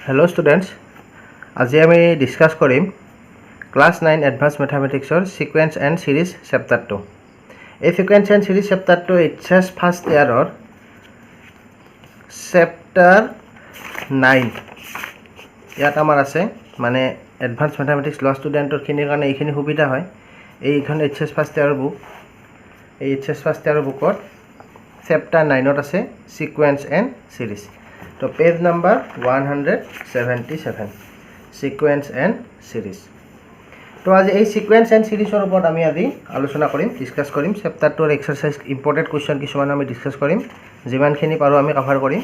Hello students, আজি আমি discuss কৰিম ক্লাস 9 এডভান্স ম্যাথমেটিক্সৰ সিকুৱেন্স এণ্ড সিৰিজ চেপ্টাৰটো। এই সিকুৱেন্স এণ্ড সিৰিজ চেপ্টাৰটো এইচএছ ফাৰ্ষ্ট ইয়াৰৰ চেপ্টাৰ 9 ইয়াত আমাৰ আছে, মানে এডভান্স ম্যাথমেটিক্স লোৱা ষ্টুডেণ্টৰখিনিৰ কাৰণে এইখিনি সুবিধা হয়। এইখন এইচএছ ফাৰ্ষ্ট ইয়াৰৰ বুক, এই এইচএছ ফাৰ্ষ্ট ইয়াৰৰ বুকত চেপ্টাৰ 9ত আছে সিকুৱেন্স এণ্ড সিৰিজ। तो page number 177 sequence and series. तो आज ये सिक्वेंस एंड सीरीजर ऊपर आमी आज आलोचना करिम, डिस्कस करिम। चैप्टारटोर एक्सारसाइज इम्पोर्टेंट क्वेश्चन किछुमान आमी डिस्कस करिम, जिमानखिनि पारो आमी कभार करिम।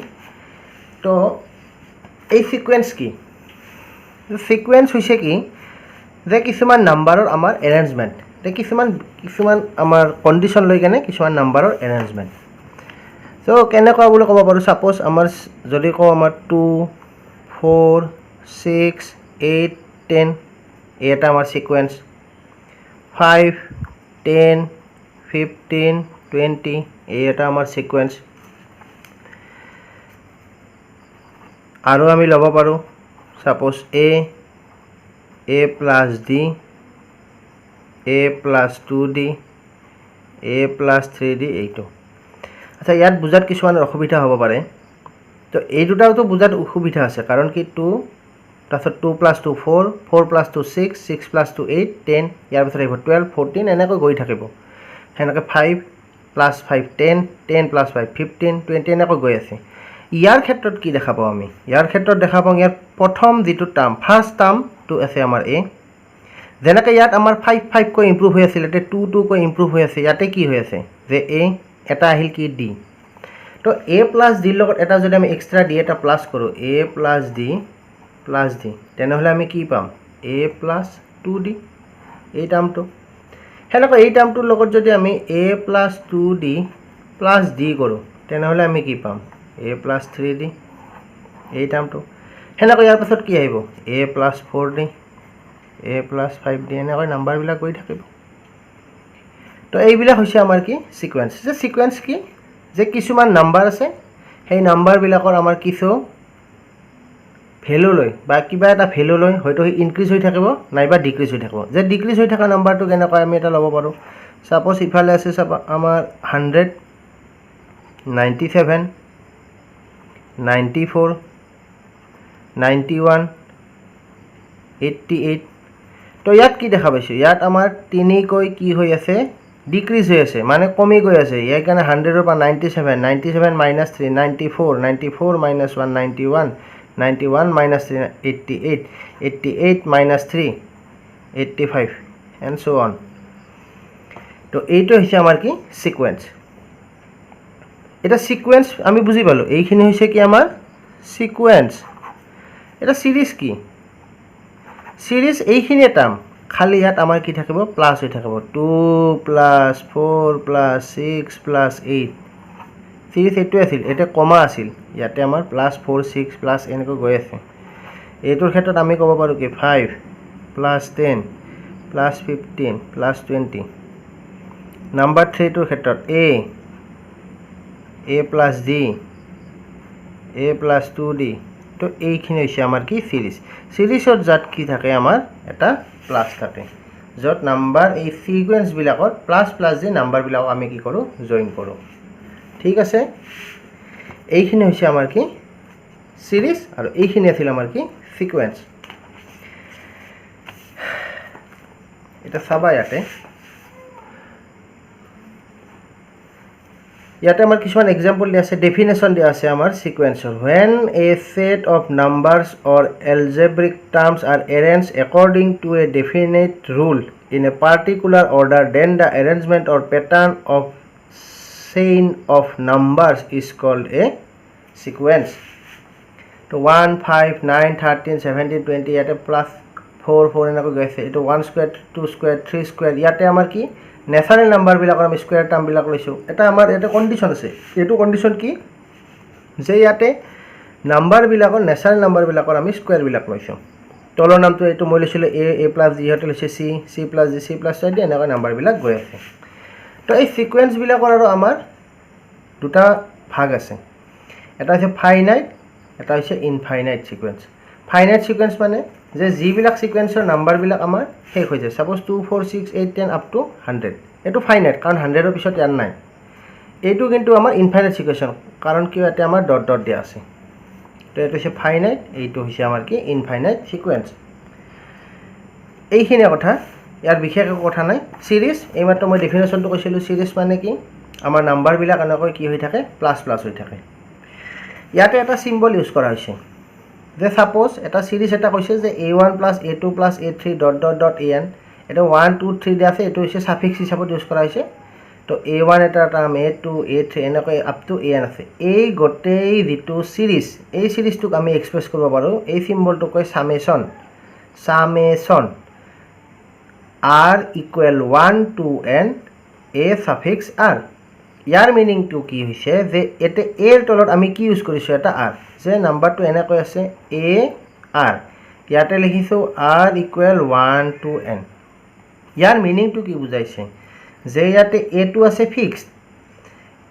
तो ये सिक्वेंस की सिक्वेंस होइसे कि जे किछुमान नम्बरर आमार एरेंजमेंट, ते किछुमान आमार कन्डिशन লৈ কেনে किछुमान नम्बरर एरेंजमेंट। तो केनेকুৱা বুলি ক'ব পাৰোঁ, সাপোজ আমাৰ যদি কওঁ আমাৰ 2 4 6 8 10 এটা আমাৰ সিকুৱেন্স, 5 10 15 20 এটা আমাৰ সিকুৱেন্স। আৰু আমি ল'ব পাৰোঁ suppose a plus d, a plus 2d, a plus 3d এইটো। আচ্ছা, ইয়াত বুজাত কিছুমান অসুবিধা হ'ব পাৰে। তো এই দুটাওতো বুজাত অসুবিধা আছে, কাৰণ কি 2 তাৰপিছত 2 + 2 4, 4 + 2 6, 6 + 2 8 10, ইয়াৰ পিছত আহিব 12 14 এনেকৈ গৈ থাকিব। সেনেকৈ 5 + 5 10, 10 + 5 15 20 এনেকৈ গৈ আছে। ইয়াৰ ক্ষেত্ৰত কি দেখা পাওঁ আমি? ইয়াৰ ক্ষেত্ৰত দেখা পাওঁ ইয়াৰ প্ৰথম যিটো টাৰ্ম, ফাৰ্ষ্ট টাৰ্মটো আছে আমাৰ a। যেনেকৈ ইয়াত আমাৰ 5 5 কৈ ইম্প্ৰুভ হৈ আছিল, ইয়াতে 2 2 কৈ ইম্প্ৰুভ হৈ আছে। ইয়াতে কি হৈ আছে যে a এটা আহিল কি d। তো a plus d লগত এটা যদি আমি এক্সট্ৰা d এটা প্লাস কৰোঁ, a plus d তেনেহ'লে আমি কি পাম? a plus 2d এই টাৰ্মটো। সেনেকৈ এই টাৰ্মটোৰ লগত যদি আমি a plus 2d plus d কৰোঁ, তেনেহ'লে আমি কি পাম? a plus 3d এই টাৰ্মটো। সেনেকৈ ইয়াৰ পাছত কি আহিব? a plus 4d, a plus 5d এনেকৈ নাম্বাৰবিলাক গৈ থাকিব। তো এইবিলাক হৈছে আমাৰ কি সিকুৱেন্স। যে সিকুৱেন্স কি, যে কিছুমান নাম্বাৰ আছে, সেই নাম্বাৰবিলাকৰ আমাৰ কিছু ভেলু লৈ বা কিবা এটা ভেলু লৈ হয়তো ইনক্ৰিজ হৈ থাকিব নাইবা ডিক্ৰিজ হৈ থাকিব। যে ডিক্ৰিজ হৈ থকা নাম্বাৰটো কেনেকৈ আমি এটা ল'ব পাৰোঁ, সাপোজ ইফালে আছে আমাৰ 100 97 94 91 88। তো ইয়াত কি দেখা পাইছোঁ? ইয়াত আমাৰ 3 কৈ কি হৈ আছে? ডিক্ৰিজ হৈ আছে, মানে কমি গৈ আছে। ইয়াৰ কাৰণে 100ৰ পৰা 97 97 - 3 94 94 - 1 91 91 - 3 88 88 - 3 85 এণ্ড so on। তো এইটো হৈছে আমাৰ কি সিকুৱেন্স। এটা সিকুৱেন্স আমি বুজি পালোঁ, এইখিনি হৈছে কি আমাৰ সিকুৱেন্স। এটা সিৰিজ কি? সিৰিজ এইখিনিয়ে টাৰ্ম, খালি ইয়াত আমাৰ কি থাকিব? প্লাছ হৈ থাকিব। 2 + 4 + 6 + 8 সিৰিজ এইটোৱে আছিল, এতিয়া কমা আছিল, ইয়াতে আমাৰ +4 6 প্লাছ এনেকৈ গৈ আছে। এইটোৰ ক্ষেত্ৰত আমি ক'ব পাৰোঁ কি 5 + 10 + 15 + 20। নাম্বাৰ 3টোৰ ক্ষেত্ৰত a plus d, a plus 2d। তো এইখিনি হৈছে আমাৰ কি সিৰিজ। সিৰিজত যাত কি থাকে? আমাৰ এটা প্লাছ থাকে, য'ত নাম্বাৰ এই সিকুৱেন্সবিলাকত প্লাছ প্লাছ দি নাম্বাৰবিলাকক আমি কি কৰোঁ? জইন কৰোঁ। ঠিক আছে, এইখিনি হৈছে আমাৰ কি সিৰিজ, আৰু এইখিনি আছিল আমাৰ কি সিকুৱেন্স। এটা চাবা ইয়াতে আমাৰ কিছুমান এক্সাম্পল দিয়া আছে, ডেফিনেশ্যন দিয়া আছে আমাৰ সিকুৱেন্সৰ। when a set of numbers or algebraic terms are arranged according to a definite rule in a particular order, then the arrangement or pattern of chain of numbers is called a sequence. তো 1 5 9 13 17 20 ইয়াতে +4 4 এনেকৈ গৈ আছে। এইটো 1 square 2 square 3 square. ইয়াতে আমাৰ কি natural নাম্বাৰবিলাকৰ আমি স্কুৱেৰ টাৰ্মবিলাক লৈছোঁ। এটা আমাৰ এটা কণ্ডিশ্যন আছে, এইটো কণ্ডিশ্যন কি যে ইয়াতে নাম্বাৰবিলাকৰ নেচাৰেল নাম্বাৰবিলাকৰ আমি স্কুৱেৰবিলাক লৈছোঁ। তলৰ নামটো এইটো মই লৈছিলোঁ a plus d, ইহঁতে লৈছে c plus d, c plus d এনেকৈ নাম্বাৰবিলাক গৈ আছে। তো এই সিকুৱেন্সবিলাকৰ আৰু আমাৰ দুটা ভাগ আছে, এটা হৈছে ফাইনাইট, এটা হৈছে ইনফাইনাইট সিকুৱেন্স। ফাইনাইট সিকুৱেন্স মানে যে যিবিলাক সিকুৱেন্সৰ নাম্বাৰবিলাক আমাৰ শেষ হৈ যায় সাপোজ 2 4 6 8 10 আপ টু 100 এটো ফাইনাইট কাৰণ 100 ৰ পিছত ইয়াৰ নাই এইটো কিন্তু আমাৰ ইনফাইনাইট সিকুৱেন্স কাৰণ কি ইয়াতে আমাৰ ডট ডট দিয়া আছে তো এটো হৈছে ফাইনাইট এইটো হৈছে আমাৰ কি ইনফাইনাইট সিকুৱেন্স এইখিনি কথা ইয়াৰ বিশেষ একো কথা নাই সিৰিজ এইমাত্ৰ মই ডেফিনেশ্যনটো কৈছিলো সিৰিজ মানে কি আমাৰ নাম্বাৰবিলাক এনেকৈ কি হৈ থাকে প্লাস প্লাস হৈ থাকে ইয়াতে এটা সিম্বল ইউজ কৰা হৈছে যে সাপোজ এটা সিরিজ এটা কৈছে যে a1 + a2 + a3 dot dot dot an এটা 1 2 3 দিয়া আছে এটো হৈছে সাফিক্স হিচাপত ইউজ কৰা হৈছে তো a1 এটা টার্ম a2 a3 এনেকৈ আপ টু an আছে এই গোটেই যেটো সিরিজ এই সিরিজটোক আমি এক্সপ্ৰেছ কৰিব পাৰো এই সিম্বলটো কয় summation r = 1 to n a suffix r ইয়াৰ মিনিংটো কি হৈছে যে এতে a ৰ তলত আমি কি ইউজ কৰিছো এটা r যে নাম্বাৰটো এনেকৈ আছে a r ইয়াতে লিখিছো r = 1 to n ইয়াৰ মিনিংটো কি বুজাইছে যে ইয়াতে a টো আছে ফিক্সড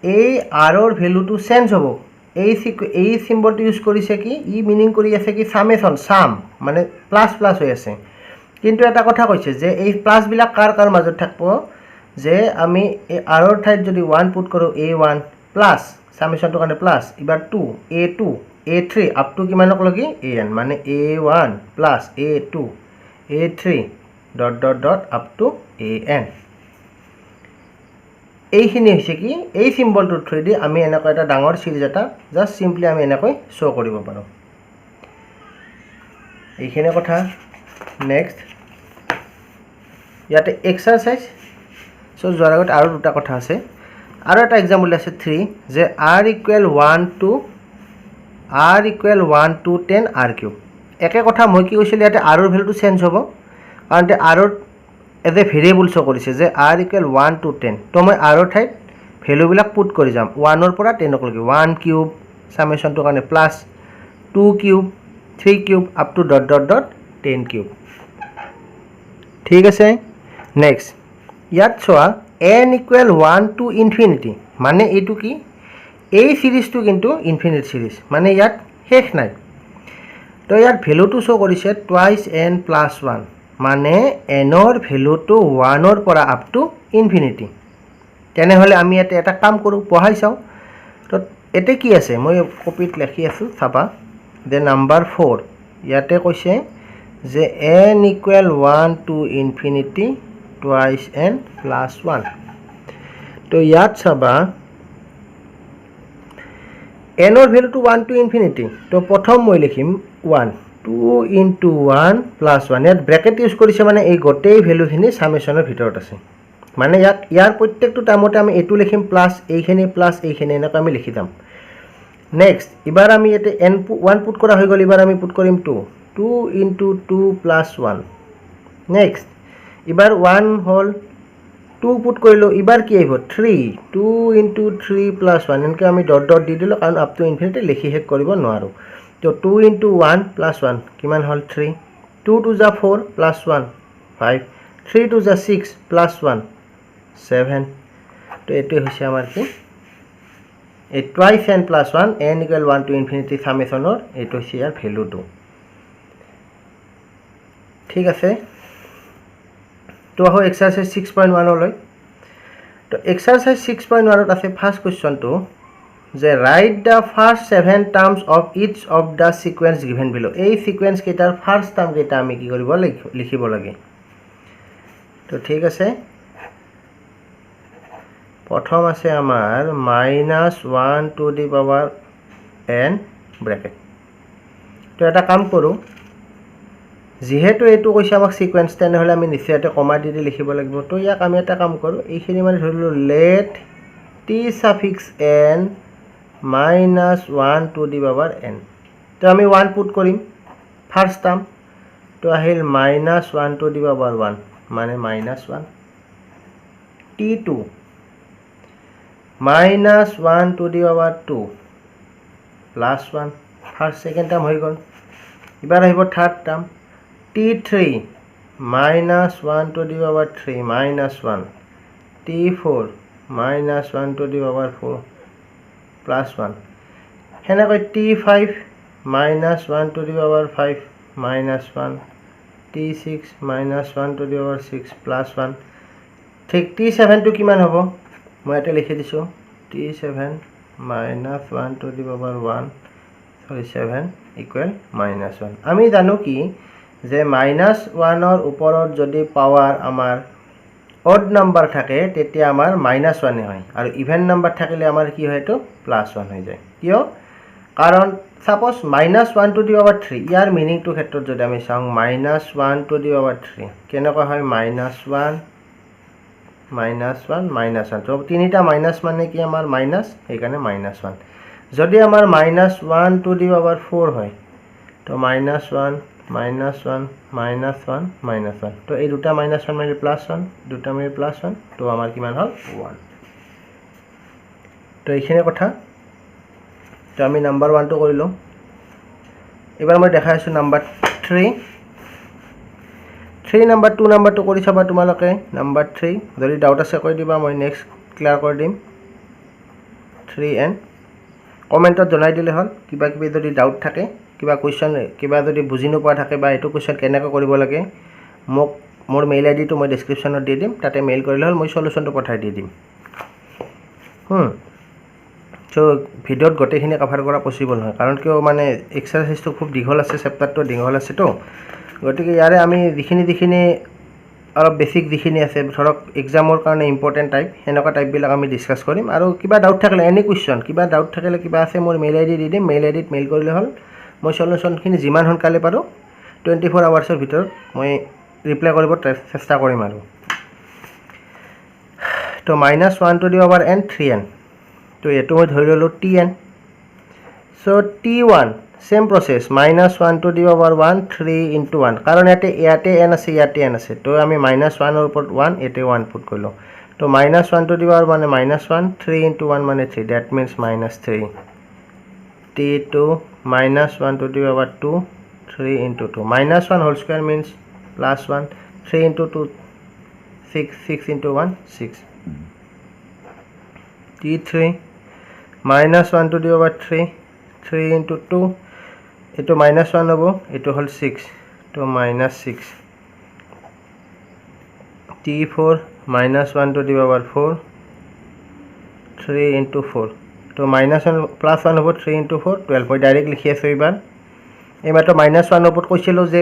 এই r ৰ ভ্যালুটো চেঞ্জ হ'ব এই সিম্বলটো ইউজ কৰিছে কি ই মিনিং কৰি আছে কি সামেশন সাম মানে প্লাস প্লাস হৈ আছে কিন্তু এটা কথা কৈছে যে এই প্লাস বিলাক কাৰ মাজত থাকিব যে আমি এই r ৰ ঠাইত যদি 1 পুট কৰো a1 প্লাস সামেশনটো কাৰণে প্লাস এবাৰ 2 a2 a3 আপ টু কিমানক লাগি an মানে a1 plus a2 a3 dot dot dot up to an এইখিনি হৈছে কি এই সিম্বলটোৰ থ্ৰুদি আমি এনেকৈ এটা ডাঙৰ সিৰিজ এটা জাস্ট সিম্পলি আমি এনেকৈ শো কৰিব পাৰো এইখিনি কথা নেক্সট ইয়াতে এক্সাৰসাইজ সো যোৱাৰ আগত আৰু দুটা কথা আছে আৰু এটা এক্সাম্পল আছে 3 যে r = 1 to 10 r³ একে কথা মই কি কৈছিল ইয়াতে r ৰ ভ্যালুটো চেঞ্জ হ'ব কাৰণ তে r ৰ এজ এ ভেৰিয়েবল শো কৰিছে যে r = 1 to 10 তো মই r ৰ ঠাইত ভ্যালু বিলাক পুট কৰি যাম 1 ৰ পৰা 10 লৈকে 1³ সামেশনটো কাৰণে plus 2³ 3³ up to dot dot dot 10³ ঠিক আছে নেক্সট ইয়াত চোৱা n = 1 to infinity মানে এইটো কি এই সিৰিজটো কিন্তু ইনফিনিট সিৰিজ মানে ইয়াত শেষ নাই তো ইয়াৰ ভ্যালুটো শো কৰিছে টুৱাইস n + 1 মানে n ৰ ভ্যালুটো 1 ৰ পৰা আপ টু ইনফিনিটি তেনে হলে আমি ইয়াতে এটা কাম কৰো পঢ়াই চাও তো এতে কি আছে মই কপিত লিখি আছো চাবা যে নাম্বাৰ 4 ইয়াতে কৈছে যে n = 1 to infinity twice n plus 1 তো ইয়াত চাবা n ৰ ভ্যালুটো 1 to infinity তো প্ৰথম মই লিখিম 1 2 into 1 plus 1 ইয়াত ব্ৰ্যাকেট ইউজ কৰিছে মানে এই গোটেই ভ্যালুখিনি সামেশনৰ ভিতৰত আছে মানে ইয়াৰ প্ৰত্যেকটো টাইমতে আমি এটো লিখিম প্লাস এইখিনি এনেকৈ আমি লিখি যাম নেক্সট এবাৰ আমি এতে n 1 পুট কৰা হৈ গল এবাৰ আমি পুট কৰিম 2 into 2 plus 1 নেক্সট এবাৰ 1 হল 2 পুট কৰিলো এবাৰ কি আহিব 3 2 into 3 plus 1 এনেকৈ আমি ডট ডট দি দিলো কাৰণ আপ টু ইনফিনিটি লিখি শেষ কৰিব নোৱাৰো তো 2 into 1 plus 1 কিমান হল 3 2 to the 4 plus 1 5 3 to the 6 plus 1 7 তো এটো হৈছে আমাৰ কি এই twice n plus 1 n = 1 to infinity সামেশনৰ এটো হৈছে ইয়াৰ ভ্যালুটো ঠিক আছে তো আহো এক্সারসাইজ 6.1 লৈ তো এক্সারসাইজ 6.1 ত আছে ফার্স্ট কোশ্চনটো যে write the first 7 terms of each of the sequence given below এই সিকোয়েন্স কেটার ফার্স্ট টার্ম কেটা আমি কি কৰিব লিখিব লাগে তো ঠিক আছে প্ৰথম আছে আমাৰ -1 to the power n bracket তো এটা কাম কৰো যেহেতু এটো কৈছে আমাক সিকোয়েন্স তেনে হলে আমি নিশ্চয়তে কমা দি লিখিব লাগিব তো ইয়াক আমি এটা কাম কৰো এইখিনি মানে ধৰিলো let t suffix n -1 to the power n তো আমি 1 পুট কৰিম ফার্স্ট টার্ম তো আহিল -1 to the power 1 মানে -1 t2 -1 to the power 2 plus 1 first second term হৈ গল এবাৰ আহিব third term t3 -1 to the power 3 -1 t4 -1 to the power 4 plus 1 হেনেকৈ t5 minus 1 to the power 5 minus 1 t6 minus 1 to the power 6 plus 1 ঠিক t7 টো কিমান হ'ব মই এটা লিখি দিছো t7 minus 1 to the power 7 equal minus 1 আমি জানো কি যে minus 1 ৰ ওপৰত যদি পাৱাৰ আমাৰ odd number থাকে তেতিয়া আমাৰ minus 1 হয় আৰু even number থাকিলে আমাৰ কি হয় তো plus 1 হৈ যায় কিয় কাৰণ suppose minus 1 to the power 3 year meaning to ক্ষেত্ৰত যদি আমি চাওঁ minus 1 to the power 3 কেনেকৈ হয় minus 1 minus 1 তো তিনিটা minus মানে কি আমাৰ minus সেইকাৰণে minus 1 যদি আমাৰ minus 1 to the power 4 হয় তো minus 1 minus 1 minus 1 minus 1 তো এই দুটা minus 1 মানে plus 1 দুটা মানে plus 1 তো আমাৰ কিমান হল 1 তো এইখিনি কথা তো আমি নাম্বাৰ 1 টো কৰিলো এবাৰ মই দেখাই আছো নাম্বাৰ 3 নাম্বাৰ 2 নাম্বাৰ 2 কৰি চাবা তোমালোকে নাম্বাৰ 3 যদি ডাউট আছে কৈ দিবা মই নেক্সট ক্লিয়াৰ কৰি দিম 3n কমেন্টত জনাই দিলে হল কিবা কিবি যদি ডাউট থাকে কিবা কোৱেশ্চন কিবা যদি বুজি নোপোৱা থাকে বা এটো কোৱেশ্চন কেনেকৈ কৰিব লাগে মোক মোৰ মেইল আইডি টো মই ডেসক্ৰিপচনত দি দিম তাতে মেইল কৰিলে হল মই সলিউশনটো পঠাই দি দিম সো ভিডিওত গটেখিনি কভাৰ কৰা পসিবল নহয় কাৰণ কিয় মানে এক্সাৰসাইজটো খুব দীঘল আছে চেপ্টাৰটো দীঘল আছে তো গটিকে ইয়াৰে আমি যিখিনি অলপ বেসিক যিখিনি আছে ধৰক এক্সামৰ কাৰণে ইম্পৰ্টেন্ট টাইপ হেনকা টাইপ বিলাক আমি ডিসকাস কৰিম আৰু কিবা ডাউট থাকিলে এনি কোৱেশ্চন কিবা ডাউট থাকিলে কিবা আছে মোৰ মেইল আইডি দি দিম মেইল আইডিত মেইল কৰিলে হল মই সলিউশনখিনি যিমান সোনকালে পাৰো 24 আৱাৰ্ছৰ ভিতৰত মই ৰিপ্লাই কৰিব চেষ্টা কৰিম আৰু তো -1 to the power n 3n তো এটো মই ধৰি ললো tn so t1 same process -1 to the power 1 3 into 1 কাৰণ ইয়াতে n আছে ইয়াতে n আছে তো আমি -1 ৰ ওপৰত 1 এতে 1 পুট কৰিলো তো -1 to the power মানে -1 3 into 1 মানে 3 that means -3 t2 -1 to the power 2 3 into 2 -1 whole square means +1 3 into 2 6 into 1 6 t3 -1 to the power 3 3 into 2 eto -1 hobo eto hol 6 to -6 t4 -1 to the power 4 3 into 4 to -1 +1 hobo 3 into 4 12 মই direct লিখি আছো এবাৰ এমাটো -1 ওপৰত কৈছিলো যে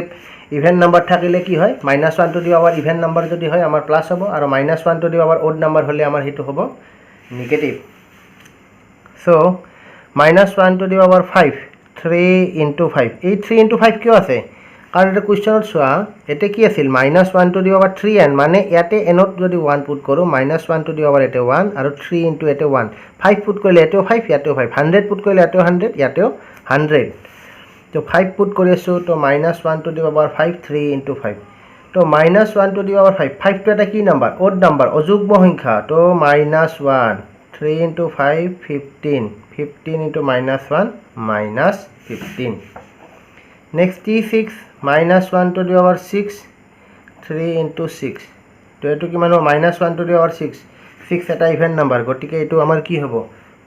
even number থাকিলে কি হয় -1 to the power even number যদি হয় আমাৰ প্লাস হ'ব আৰু -1 to the power odd number হলে আমাৰ হেতু হ'ব negative so -1 to the power 5 3 into 5 এই 3 into 5 কিয় আছে কাৰণ এটা কোৱেশ্চনত চোৱা এতে কি আছিল -1 to the power 3n মানে ইয়াতে n ত যদি 1 পুট কৰো -1 to the power এতে 1 আৰু 3 into এতে 1 5 পুট কৰিলে এতেও 5 ইয়াতেও 5 100 পুট কৰিলে এতেও 100 ইয়াতেও 100 তো 5 পুট কৰি আছো তো -1 to the power 5 3 into 5 তো -1 to the power 5 5 টো এটা কি নাম্বার odd নাম্বার অযুগ্ম সংখ্যা তো -1 3 into 5 15 15 into -1 -15 next t6 -1 to the power 6 3 into 6 তো এটো কি মানে -1 to the power 6 6 এটা ইভেন নাম্বার গটিকে এটো আমাৰ কি হ'ব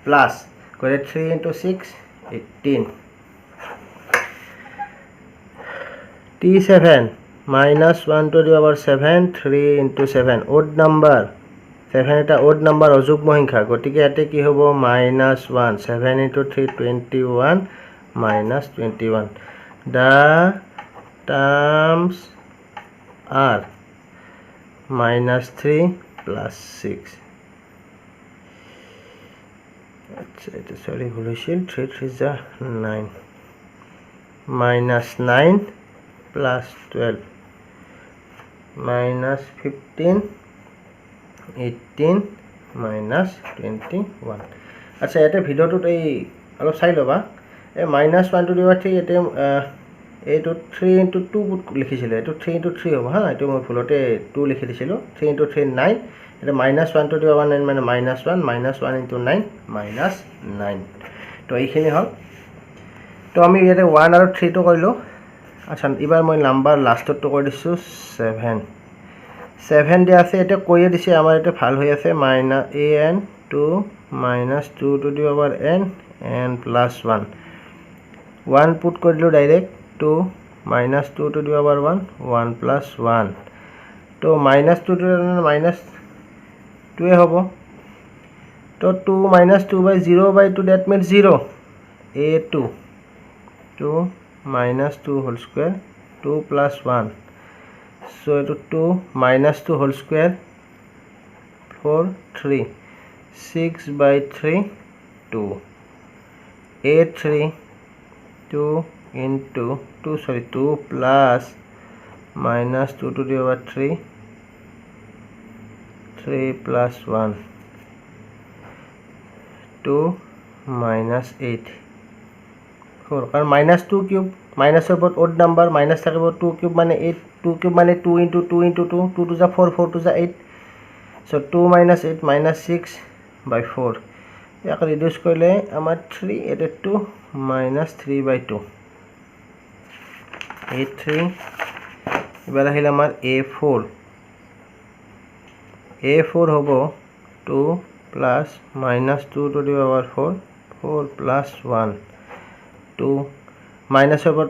প্লাস করে 3 into 6 18 t7 -1 to the power 7 3 into 7 odd number 7 এটা odd number অযুগ্ম সংখ্যা গটিকে এতে কি হ'ব -1 7 into 3 21 -21 the terms are -3 plus 6 আচ্ছা এটা সরি ভুলছিল 3 3 যা 9 -9 plus 12 -15 18 -21 আচ্ছা এটা ভিডিওটোত এই অলপ চাই লবা এই -1 to the power 3 এতে এইটো 3 into 2 লিখিছিলে এটো 3 into 3 হ'ব হা এটো মই ভুলতে 2 লিখি দিছিলো 3 into 3 9 এটা -1 to the power 9 মানে -1 into 9 -9 তো এইখিনি হ'ল তো আমি ইয়াতে 1 আৰু 3 টো কৰিলো আচ্ছা এবাৰ মই নাম্বাৰ লাষ্টত টো কৰি দিছো 7 দিয়া আছে এটা কৈয়ে দিছে আমাৰ এটা ভাল হৈ আছে -an to -2 to the power n plus 1 1 put কৰি দিলোঁ direct 2 minus 2 to the power 1 1 plus 1 তো minus 2 to the minus 2 হ'ব তো 2 minus 2 by 0 by 2 that means 0 a2 2 minus 2 whole square 2 plus 1 so it 2 minus 2 whole square 4 3 6 by 3 2 a3 2 into 2 plus minus 2 to the power 3 plus 1 2 minus 8 4 कारण minus 2 cube minus about odd number minus থাকে 2 cube মানে 8 2 cube মানে 2 into 2 into 2 2 to the 4 4 to the 8 so 2 minus 8 minus 6 by 4 ইয়াক reduce কৰিলে আমাৰ 3 এটা 2 minus 3 by 2 a3 এবাৰ আহিল আমাৰ a4 হ'ব 2 plus minus 2 to the power 4 4 plus 1 2 minus over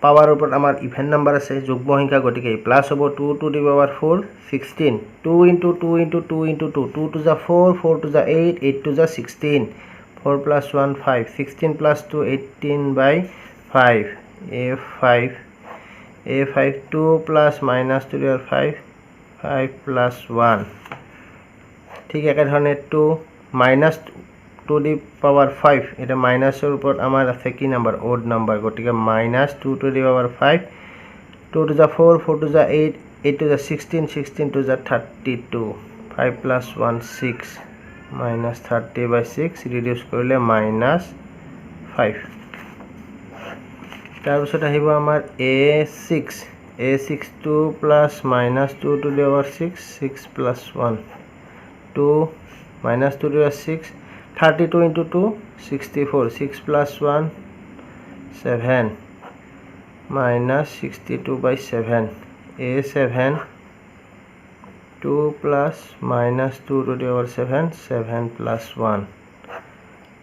power ওপৰত আমাৰ ইভেন নাম্বাৰ আছে যুগ্ম সংখ্যা গতিকে প্লাস হ'ব 2 to the power 4 16 2 into 2 into 2 into 2 2 to the 4 4 to the 8 8 to the 16 4 plus 1 5 16 plus 2 18 by 5 a5 2 plus minus 2 to the 5 5 plus 1 ঠিক একে ধৰণে 2 minus 2 the power 5 এটা মাইনাসৰ ওপৰত আমাৰ আছে কি নাম্বাৰ odd নাম্বাৰ গতিকে minus 2 to the power 5 2 to the 4 4 to the 8 8 to the 16 16 to the 32 5 plus 1 6 minus 30 by 6 reduce কৰিলে minus 5 তাৰপিছত আহিব আমাৰ a6 2 plus minus 2 to the power 6 6 plus 1 2 minus 2 to the 6 32 into 2 64 6 plus 1 7 minus 62 by 7 a7 2 plus minus 2 to the power 7 7 plus 1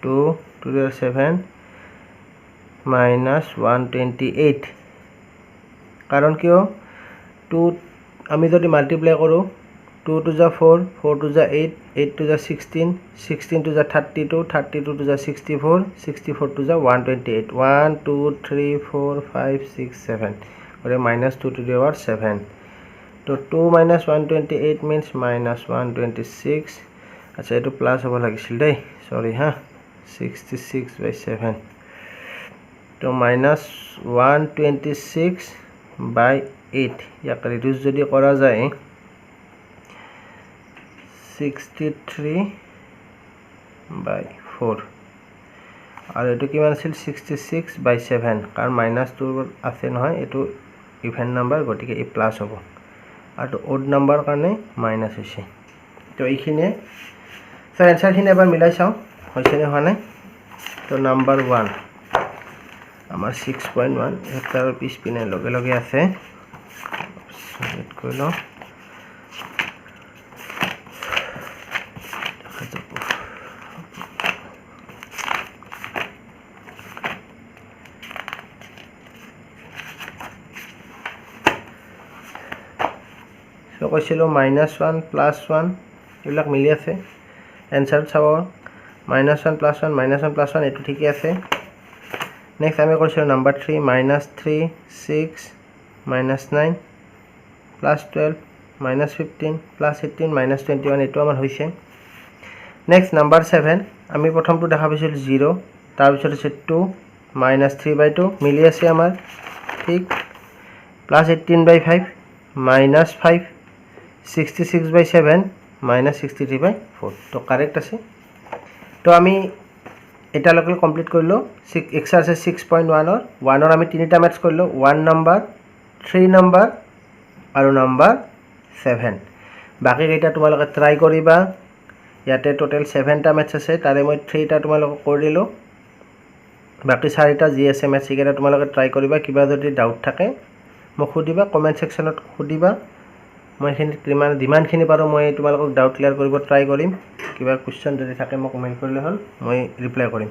2 to the 7 minus 128 কাৰণ কিয় 2 আমি যদি multiply কৰো 2 to the 4 4 to the 8 8 to the 16 16 to the 32 32 to the 64 64 to the 128 1 2 3 4 5 6 7 और minus 2 to the power 7 तो 2 minus 128 means minus 126 अच्छा ये तो प्लस होगा लगिছিল दे सॉरी हाँ 66 by 7 तो minus 126 by 8 या रिड्यूस যদি করা যায় 63 by 4 और एटू किमान আছিল 66 by 7 कारण माइनस 2 আছে নহয় এটু ইভেন নাম্বার গটিকে এই প্লাস হ'ব আর তো ওড নাম্বার কাৰণে মাইনাস হৈছে তো এইখিনে সো आंसर খিনি এবাৰ মিলাই চাও হৈছে নে হোৱা নাই তো নাম্বাৰ 1 আমাৰ 6.1 হেক্টৰৰ পিছ পিনে লগে লগে আছে সেট কৰি লও So কৈছিল -1 +1 এবিলাক মিলি আছে आंसर চাও -1 +1 -1 +1 এটো ঠিকই আছে নেক্সট আমি কৰিছিল নাম্বাৰ 3 -3 6 -9 +12 -15 +18 -21 এটো আমাৰ হৈছে নেক্সট নাম্বাৰ 7 আমি প্ৰথমটো দেখা পাইছিল 0 তাৰ পিছত আছে 2 -3/2 মিলি আছে আমাৰ ঠিক +18/5 -5 66 by 7 minus 63 by 4 तो करेक्ट আছে তো আমি এটা লোকাল কমপ্লিট কৰিলো এক্সাৰসাইজ 6.1 और 1 और আমি তিনিটা ম্যাথস কৰিলো 1 নাম্বাৰ 3 নাম্বাৰ আৰু নাম্বাৰ 7 বাকি কেইটা তোমালোকে ট্ৰাই কৰিবা ইয়াতে টোটাল 7টা ম্যাথস আছে তাৰে মই 3টা তোমালোকে কৰি দিলো বাকি 4টা জি আছে ম্যাথস কেইটা তোমালোকে ট্ৰাই কৰিবা কিবা যদি ডাউট থাকে মোক সুধিবা কমেন্ট সেকশনত সুধিবা মই যিমানখিনি পাৰো মই তোমালোকক ডাউট ক্লিয়াৰ কৰিব ট্ৰাই কৰিম কিবা কোৱেশ্চন যদি থাকে মোক কমেন্ট কৰিলে হল মই ৰিপ্লাই কৰিম